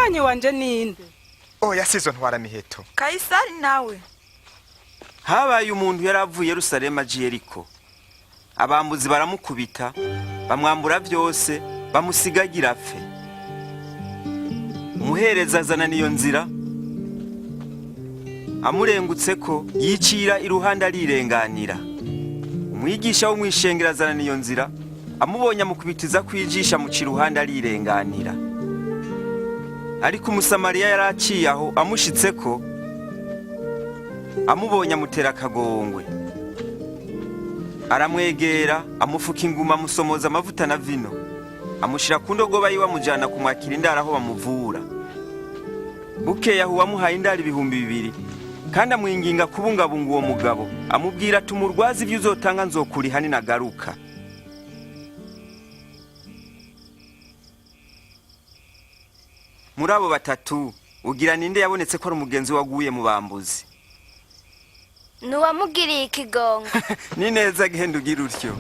umubanyi wanje ninde? Yasizo ntwara miheto. Kaisari nawe. Habaye umuntu yaravuye Yerusalemu aje Yeriko. Abambuzi baramukubita, bamwambura byose, bamusigagira apfe. Umuhereza azana niyo nzira, amurengutse ko yicira iruhande arirenganira. Umwigisha wo mwishengera azana niyo nzira, amubonye amukubitiza kwijisha mu ciruhande arirenganira. Ariko umusamariya yaraciye aho amushitse ko amubonye amutera akagongwe. Aramwegera amufuka inguma amusomoza amavuta na vino, amushira ku ndogoba yiwe amujana kumwakira indaro aho bamuvura. Bukeye aho wamuhaye indaro 2,000 kandi amwinginga kubungabunga uwo mugabo, amubwira ati umurwazi ivyo uzotanga nzokuriha ninagaruka. Muri abo batatu ugira ninde yabonetse ko ari umugenzi waguye mu bambuzi? Nuwamugiriye ikigongo. Ni neza genda ugira utyo.